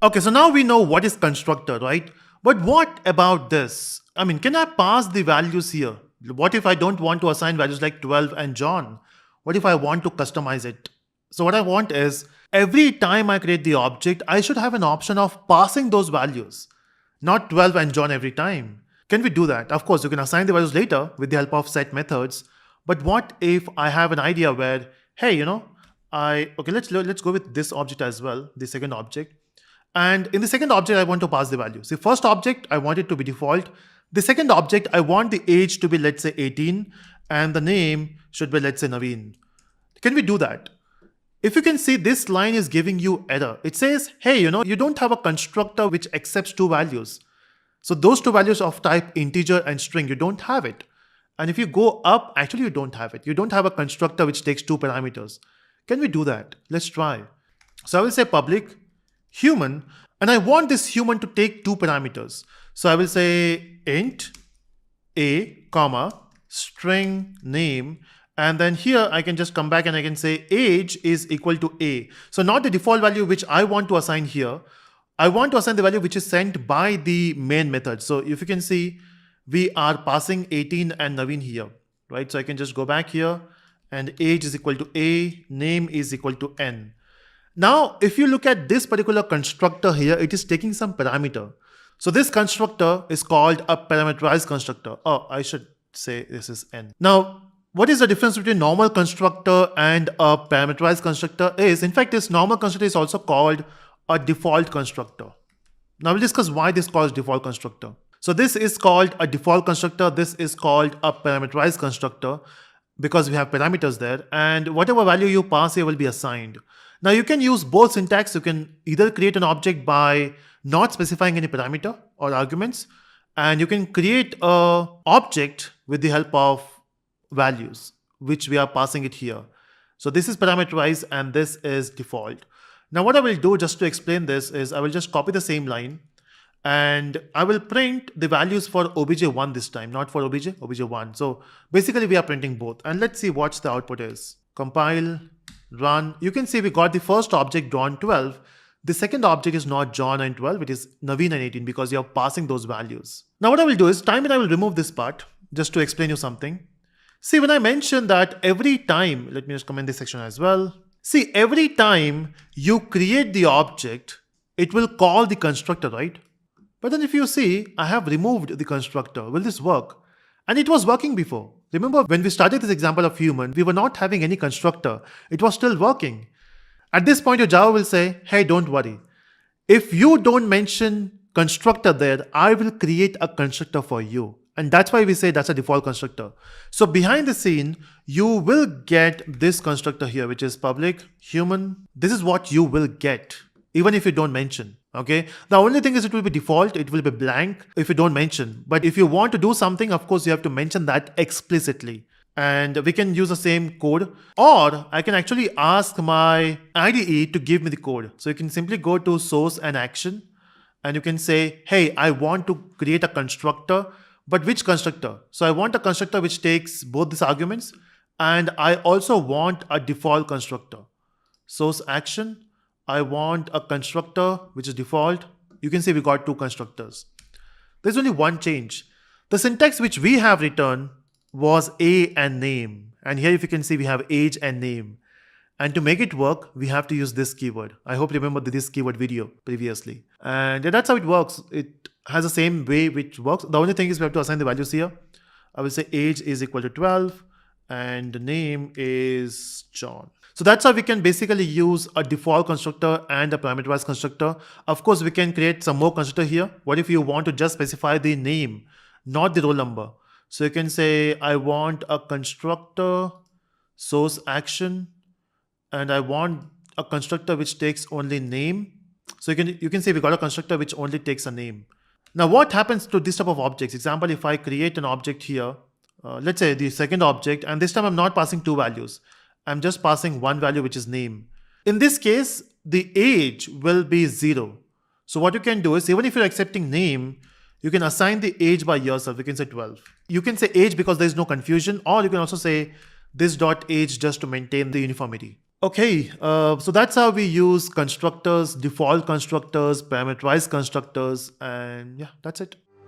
Okay, so now we know what is constructor, right? But what about this? I mean, can I pass the values here? What if I don't want to assign values like 12 and John? What if I want to customize it? So what I want is every time I create the object, I should have an option of passing those values, not 12 and John every time. Can we do that? Of course, you can assign the values later with the help of set methods. But what if I have an idea where, hey, let's go with this object as well, the second object. And in the second object, I want to pass the values. The first object, I want it to be default. The second object, I want the age to be, let's say, 18, and the name should be, let's say, Navin. Can we do that? If you can see, this line is giving you error. It says, hey, you don't have a constructor which accepts two values. So those two values of type integer and string, you don't have it. And if you go up, actually you don't have it. You don't have a constructor which takes two parameters. Can we do that? Let's try. So I will say public human, and I want this human to take two parameters. So I will say int a, comma, string name, and then here I can just come back and I can say age is equal to a. So not the default value which I want to assign here. I want to assign the value which is sent by the main method. So if you can see, we are passing 18 and Navin here, right? So I can just go back here and age is equal to a, name is equal to n. Now, if you look at this particular constructor here, it is taking some parameter. So this constructor is called a parameterized constructor. Oh, I should say this is n. Now, what is the difference between normal constructor and a parameterized constructor is, in fact, this normal constructor is also called a default constructor. Now we'll discuss why this is called default constructor. So this is called a default constructor. This is called a parameterized constructor because we have parameters there, and whatever value you pass here will be assigned. Now you can use both syntax. You can either create an object by not specifying any parameter or arguments, and you can create an object with the help of values, which we are passing it here. So this is parameterized and this is default. Now what I will do just to explain this is I will just copy the same line and I will print the values for obj1 this time, not for obj1. So basically we are printing both, and let's see what the output is. Compile, run. You can see we got the first object John 12. The second object is not John and 12, it is Navin and 18 because you are passing those values. Now what I will do is I will remove this part just to explain you something. See, when I mentioned that every time, let me just comment this section as well. See, every time you create the object, it will call the constructor, right? But then if you see, I have removed the constructor. Will this work? And it was working before. Remember when we started this example of human, we were not having any constructor. It was still working. At this point, your Java will say, hey, don't worry. If you don't mention constructor there, I will create a constructor for you. And that's why we say that's a default constructor. So behind the scene, you will get this constructor here, which is public human. This is what you will get, even if you don't mention. Okay. The only thing is it will be default. It will be blank if you don't mention. But if you want to do something, of course, you have to mention that explicitly. And we can use the same code, or I can actually ask my IDE to give me the code. So you can simply go to source and action, and you can say, hey, I want to create a constructor. But which constructor? So I want a constructor which takes both these arguments, and I also want a default constructor. Source action, I want a constructor which is default. You can see we got two constructors. There's only one change. The syntax which we have returned was a and name. And here if you can see we have age and name. And to make it work, we have to use this keyword. I hope you remember this keyword video previously. And that's how it works. It has the same way which works. The only thing is we have to assign the values here. I will say age is equal to 12 and the name is John. So that's how we can basically use a default constructor and a parameterized constructor. Of course, we can create some more constructor here. What if you want to just specify the name, not the roll number? So you can say, I want a constructor, source action, and I want a constructor which takes only name. So you can say we got a constructor which only takes a name. Now what happens to this type of objects? Example, if I create an object here, let's say the second object, and this time I'm not passing two values. I'm just passing one value which is name. In this case, the age will be 0. So what you can do is, even if you're accepting name, you can assign the age by yourself. You can say 12. You can say age because there is no confusion, or you can also say this dot age just to maintain the uniformity. Okay, so that's how we use constructors, default constructors, parameterized constructors, and yeah, that's it.